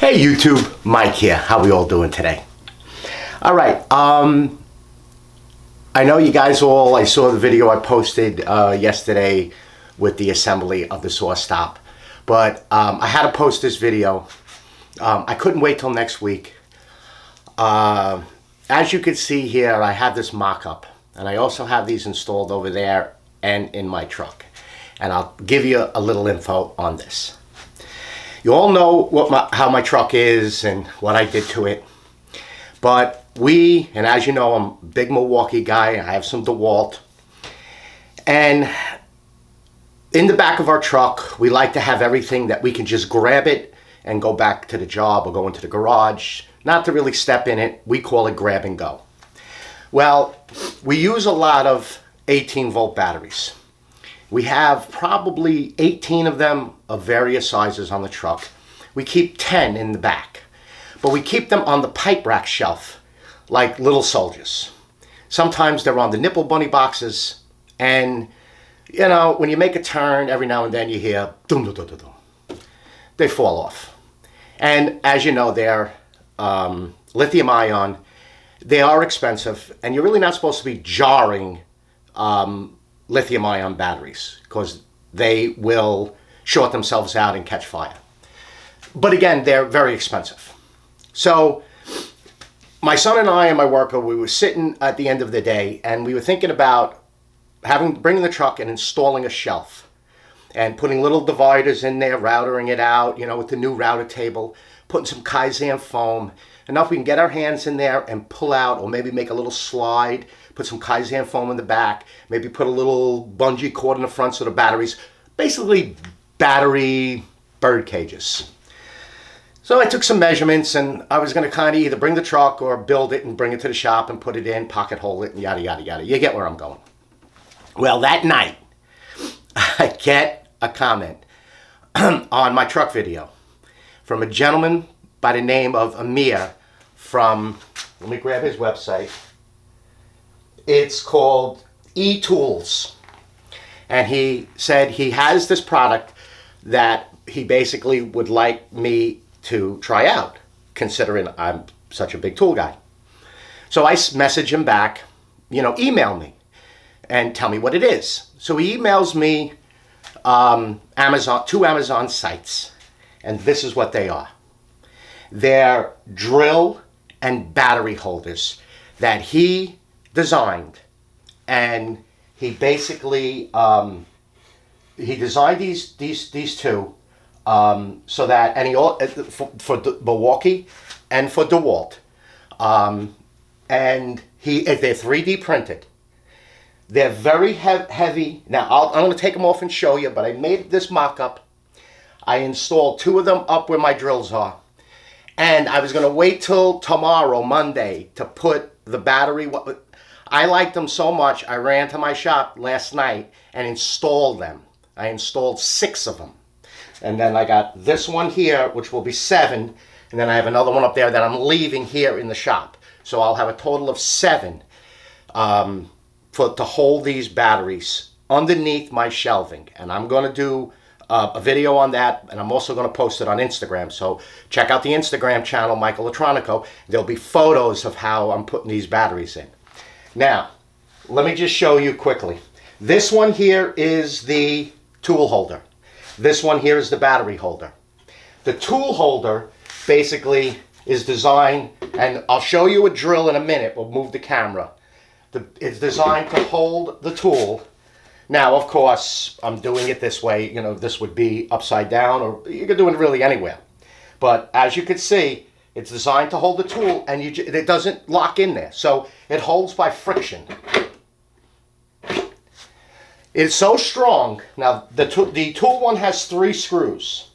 Hey YouTube, Mike here. How we all doing today? All right. I know you guys all. I saw the video I posted yesterday with the assembly of the saw stop, but I had to post this video. I couldn't wait till next week. As you can see here, I have this mock-up, and I also have these installed over there and in my truck, and I'll give you a little info on this. You all know how my truck is and what I did to it. But and as you know, I'm a big Milwaukee guy. I have some Dewalt. And in the back of our truck, we like to have everything that we can just grab it and go back to the job or go into the garage. Not to really step in it. We call it grab and go. Well, we use a lot of 18-volt batteries. We have probably 18 of them of various sizes on the truck. We keep 10 in the back, but we keep them on the pipe rack shelf like little soldiers. Sometimes they're on the nipple bunny boxes, and you know, when you make a turn, every now and then you hear dum dum dum dum dum. They fall off. And as you know, they're lithium ion. They are expensive, and you're really not supposed to be jarring lithium ion batteries because they will short themselves out and catch fire. But again, they're very expensive. So my son and I and my worker, we were sitting at the end of the day, and we were thinking about bringing the truck and installing a shelf and putting little dividers in there, routering it out, you know, with the new router table, putting some Kaizen foam, enough we can get our hands in there and pull out, or maybe make a little slide, put some Kaizen foam in the back, maybe put a little bungee cord in the front so the batteries, basically battery bird cages. So I took some measurements, and I was going to kind of either bring the truck or build it and bring it to the shop and put it in, pocket hole it, and yada, yada, yada. You get where I'm going. Well, that night, I get a comment on my truck video from a gentleman by the name of Amir from, let me grab his website. It's called Etoolz. And he said he has this product that he basically would like me to try out, considering I'm such a big tool guy. So I message him back, you know, email me and tell me what it is. So he emails me two Amazon sites, and this is what they are. They're drill and battery holders that he designed, and he basically he designed these two so that, and he for Milwaukee and for Dewalt, and they're 3D printed. They're very heavy. Now I'm going to take them off and show you, but I made this mock-up. I installed two of them up where my drills are, and I was going to wait till tomorrow, Monday, to put the battery. I liked them so much, I ran to my shop last night and installed them. I installed 6 of them. And then I got this one here, which will be 7. And then I have another one up there that I'm leaving here in the shop. So I'll have a total of 7 to hold these batteries underneath my shelving. And I'm going to do a video on that, and I'm also going to post it on Instagram. So check out the Instagram channel, Michael Electronico. There'll be photos of how I'm putting these batteries in. Now, let me just show you quickly. This one here is the tool holder. This one here is the battery holder. The tool holder basically is designed, and I'll show you a drill in a minute. We'll move the camera. It's designed to hold the tool. Now, of course, I'm doing it this way. You know, this would be upside down, or you could do it really anywhere. But as you can see, it's designed to hold the tool, and it doesn't lock in there. So it holds by friction. It's so strong. Now, the tool one has 3 screws.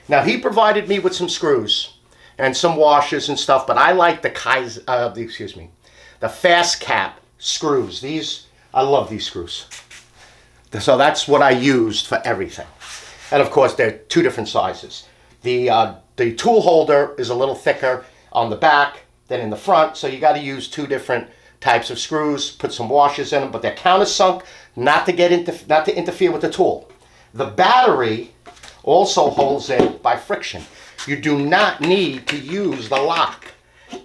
Now, he provided me with some screws and some washers and stuff, but I like the fast cap screws. I love these screws. So that's what I used for everything. And of course, they're 2 different sizes. The tool holder is a little thicker on the back than in the front, so you got to use 2 different types of screws. Put some washers in them, but they're countersunk, not to interfere with the tool. The battery also holds in by friction. You do not need to use the lock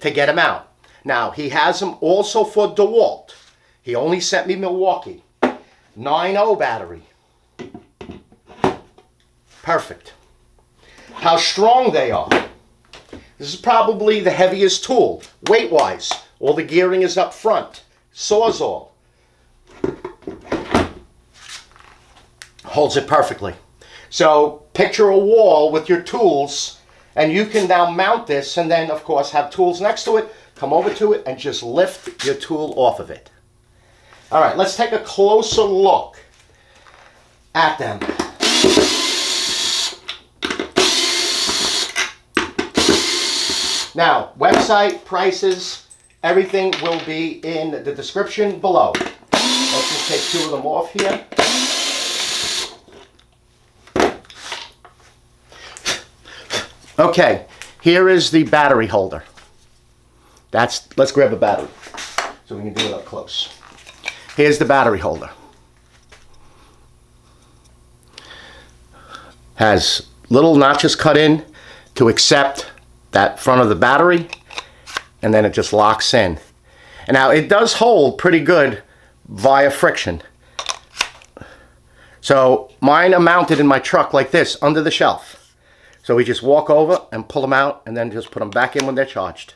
to get them out. Now, he has them also for DeWalt. He only sent me Milwaukee. 9.0 battery. Perfect. How strong they are. This is probably the heaviest tool, weight-wise. All the gearing is up front. Sawzall. Holds it perfectly. So picture a wall with your tools, and you can now mount this and then, of course, have tools next to it, come over to it, and just lift your tool off of it. All right, let's take a closer look at them. Now, website, prices, everything will be in the description below. Let's just take two of them off here. Okay, here is the battery holder. Let's grab a battery so we can do it up close. Here's the battery holder. Has little notches cut in to accept that front of the battery, and then it just locks in. And now it does hold pretty good via friction. So mine are mounted in my truck like this under the shelf. So we just walk over and pull them out and then just put them back in when they're charged.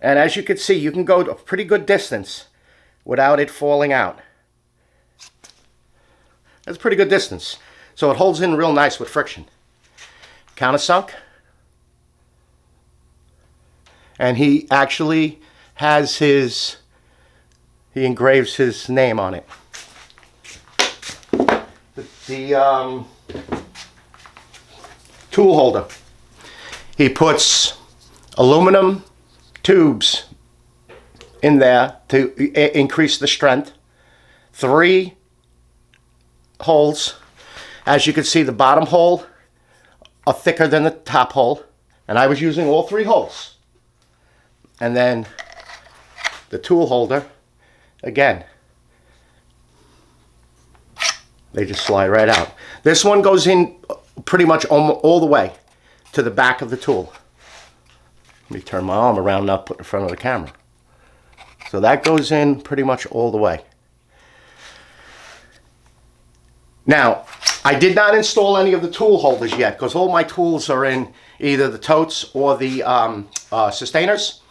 And as you can see, you can go a pretty good distance without it falling out. That's a pretty good distance. So it holds in real nice with friction. Countersunk. And he actually has he engraves his name on it. The tool holder. He puts aluminum tubes in there to increase the strength. 3 holes. As you can see, the bottom hole are thicker than the top hole, and I was using all 3 holes. And then the tool holder, again, they just slide right out. This one goes in pretty much all the way to the back of the tool. Let me turn my arm around now, put it in front of the camera. So that goes in pretty much all the way. Now, I did not install any of the tool holders yet because all my tools are in either the totes or the sustainers.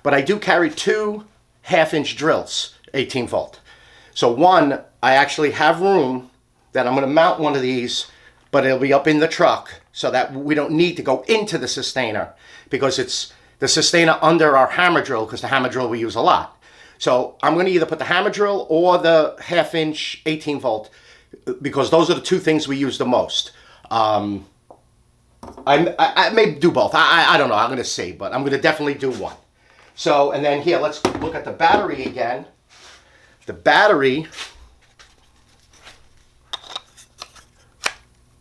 But I do carry 2 half-inch drills, 18 volt. So one, I actually have room that I'm going to mount one of these, but it'll be up in the truck so that we don't need to go into the sustainer because it's the sustainer under our hammer drill because the hammer drill we use a lot. So I'm going to either put the hammer drill or the half-inch 18 volt because those are the 2 things we use the most. I may do both. I don't know. I'm going to see, but I'm going to definitely do one. So, and then here, let's look at the battery again. The battery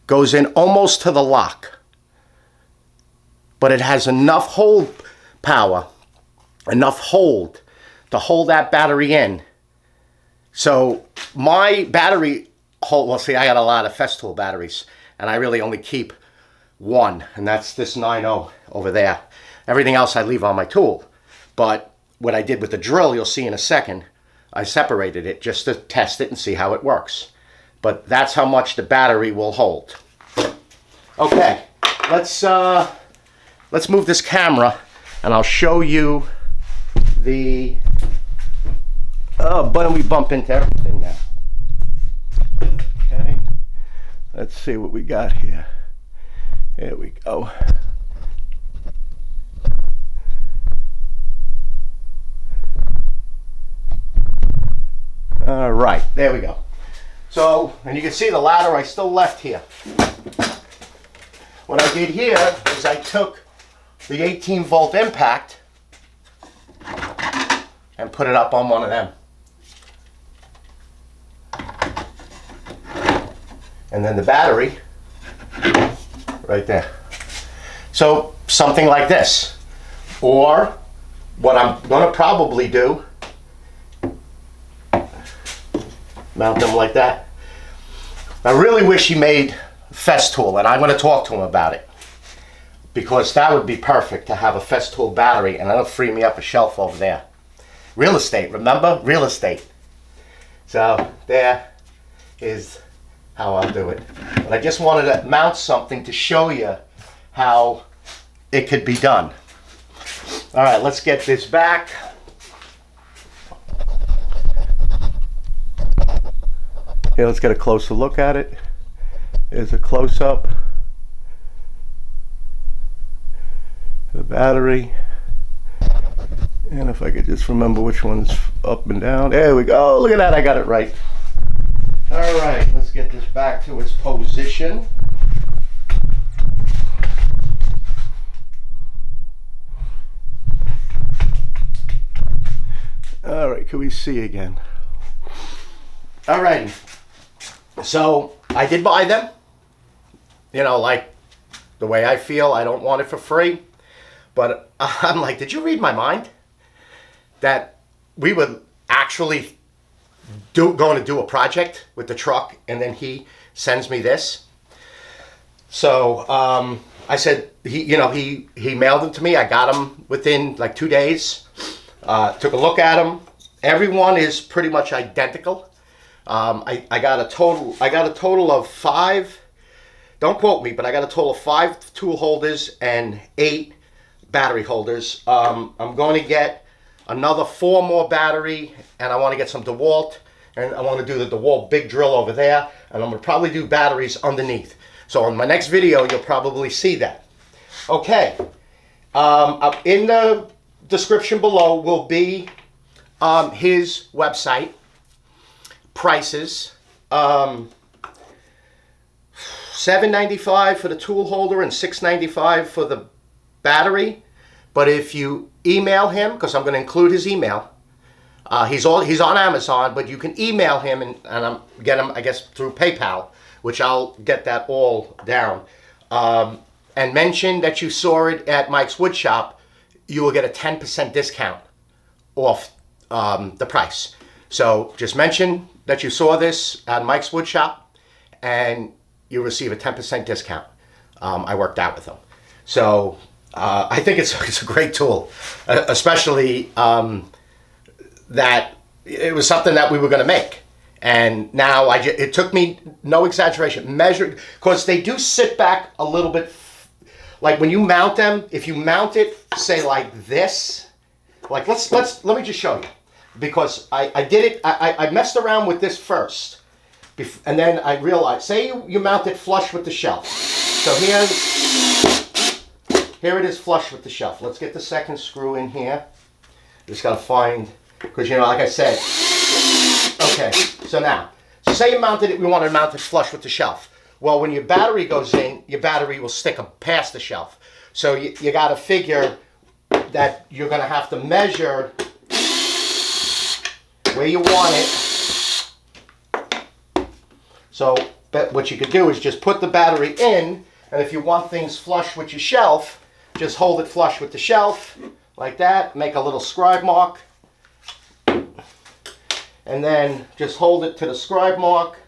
goes in almost to the lock, but it has enough hold power, enough hold to hold that battery in. So my battery hold, well, see, I got a lot of Festool batteries, and I really only keep 1, and that's this 9.0 over there. Everything else I leave on my tool. But what I did with the drill, you'll see in a second, I separated it just to test it and see how it works. But that's how much the battery will hold. Okay, let's move this camera and I'll show you the... Oh, but we bump into everything now. Okay, let's see what we got here. Here we go. All right, there we go. So, and you can see the ladder I still left here. What I did here is I took the 18 volt impact and put it up on one of them. And then the battery right there. So something like this. Or what I'm going to probably do, mount them like that. I really wish he made Festool, and I'm going to talk to him about it, because that would be perfect to have a Festool battery, and that'll free me up a shelf over there. Real estate, remember? Real estate. So there is how I'll do it. But I just wanted to mount something to show you how it could be done. All right, let's get this back. Here, let's get a closer look at it. There's a close-up. The battery. And if I could just remember which one's up and down. There we go. Look at that, I got it right. All right, let's get this back to its position. All right, can we see again? All right, so I did buy them. You know, like the way I feel, I don't want it for free. But I'm like, did you read my mind? That we would actually going to do a project with the truck, and then he sends me this. So I said, he mailed them to me. I got them within like 2 days. Took a look at them. Everyone is pretty much identical. I got a total of 5. Don't quote me, but I got a total of 5 tool holders and 8 battery holders. I'm going to get another 4 more battery, and I want to get some Dewalt, and I want to do the Dewalt big drill over there, and I'm going to probably do batteries underneath. So on my next video, you'll probably see that. Okay, up in the description below will be his website, prices, $7.95 for the tool holder and $6.95 for the battery. But if you email him, because I'm going to include his email, he's on Amazon, but you can email him and get him, I guess, through PayPal, which I'll get that all down. And mention that you saw it at Mike's Wood Shop, you will get a 10% discount off the price. So just mention that you saw this at Mike's Wood Shop, and you receive a 10% discount. I worked out with them. So I think it's a great tool, especially that it was something that we were going to make. And now it took me, no exaggeration, measured, because they do sit back a little bit. Like when you mount them, if you mount it, say like this, like let me just show you, because I did it, I messed around with this first, and then I realized, say you mount it flush with the shelf. So here it is flush with the shelf. Let's get the second screw in here. Just gotta find, because like I said, okay, so now, so say you mounted it, we want to mount it flush with the shelf. Well, when your battery goes in, your battery will stick up past the shelf. So you got to figure that you're going to have to measure where you want it. So what you could do is just put the battery in, and if you want things flush with your shelf, just hold it flush with the shelf, like that. Make a little scribe mark, and then just hold it to the scribe mark.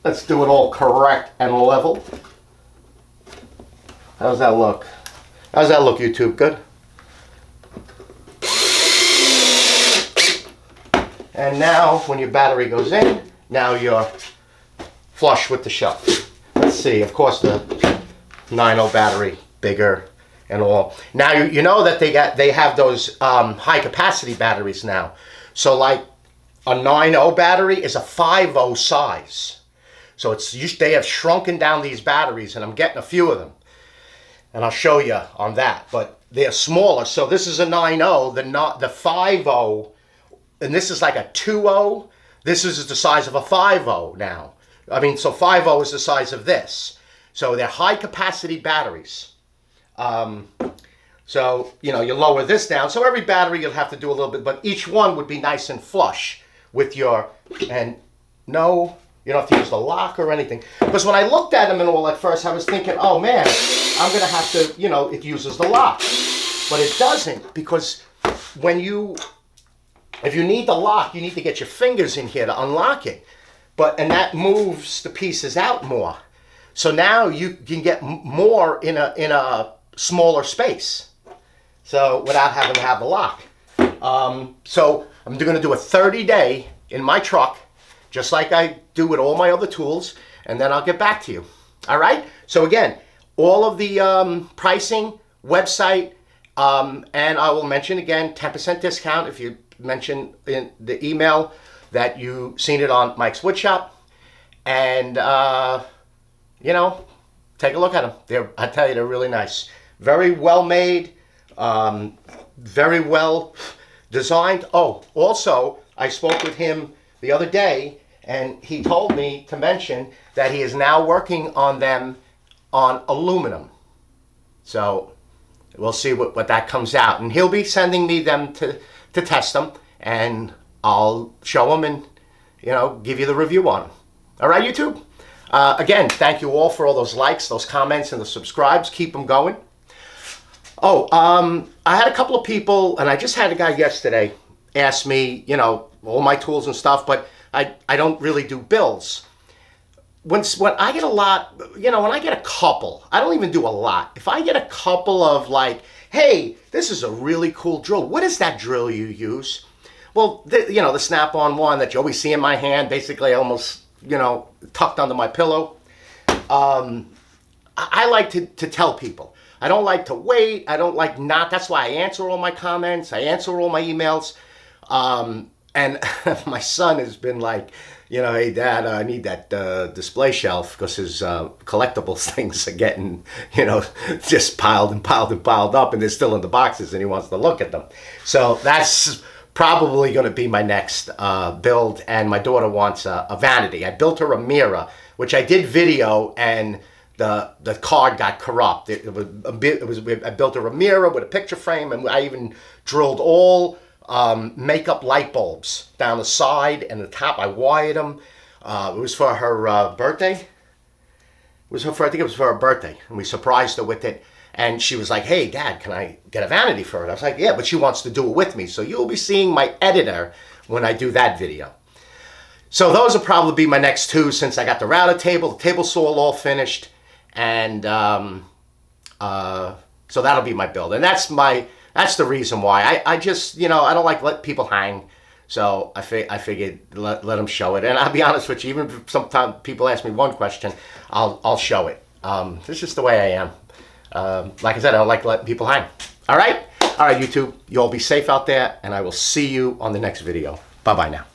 Let's do it all correct and level. How's that look? How's that look, YouTube? Good? And now, when your battery goes in, now you're flush with the shelf. Let's see, of course the 9.0 battery, bigger and all. Now you know that they have those high capacity batteries now. So like a 9.0 battery is a 5.0 size. So they have shrunken down these batteries, and I'm getting a few of them. And I'll show you on that. But they're smaller. So this is a 9.0, the 5.0, and this is like a 2.0. This is the size of a 5.0 now. I mean, so 5.0 is the size of this. So they're high capacity batteries. So, you lower this down. So every battery you'll have to do a little bit, but each one would be nice and flush with your, and no, you don't have to use the lock or anything. Because when I looked at them and all at first, I was thinking, oh man, I'm going to have to, it uses the lock. But it doesn't, because if you need the lock, you need to get your fingers in here to unlock it. And that moves the pieces out more. So now you can get more in a smaller space. So without having to have the lock. So I'm going to do a 30-day in my truck, just like I do with all my other tools, and then I'll get back to you. All right? So again, all of the pricing, website, and I will mention again, 10% discount if you mention in the email that you seen it on Mike's Woodshop. And, you know, take a look at them. I tell you, they're really nice. Very well made, very well designed. Oh, also, I spoke with him the other day, and he told me to mention that he is now working on them on aluminum. So we'll see what that comes out. And he'll be sending me them to test them, and I'll show them and, you know, give you the review on them. All right, YouTube? Again, thank you all for all those likes, those comments, and the subscribes. Keep them going. Oh, I had a couple of people, and I just had a guy yesterday ask me, you know, all my tools and stuff, but I don't really do builds. When I get a lot, you know, when I get a couple, I don't even do a lot. If I get a couple of like, hey, this is a really cool drill. What is that drill you use? Well, you know, the snap-on one that you always see in my hand, basically almost, you know, tucked under my pillow. I like to tell people. I don't like to wait. I don't like not. That's why I answer all my comments. I answer all my emails. And my son has been like, you know, hey, Dad, I need that display shelf because his collectibles things are getting, you know, just piled and piled and piled up, and they're still in the boxes, and he wants to look at them. So that's probably going to be my next build, and my daughter wants a vanity. I built her a mirror, which I did video, and the card got corrupt. I built her a mirror with a picture frame, and I even drilled all makeup light bulbs down the side and the top. I wired them. It was for her birthday. I think it was for her birthday, and we surprised her with it. And she was like, hey, Dad, can I get a vanity for it? I was like, yeah, but she wants to do it with me. So you'll be seeing my editor when I do that video. So those will probably be my next two, since I got the router table, the table saw all finished. And so that'll be my build. And that's the reason why. I just, you know, I don't like let people hang. So I figured let them show it. And I'll be honest with you, even if sometimes people ask me one question, I'll show it. It's just the way I am. Like I said, I don't like letting people hang. All right, YouTube, you all be safe out there, and I will see you on the next video. Bye-bye now.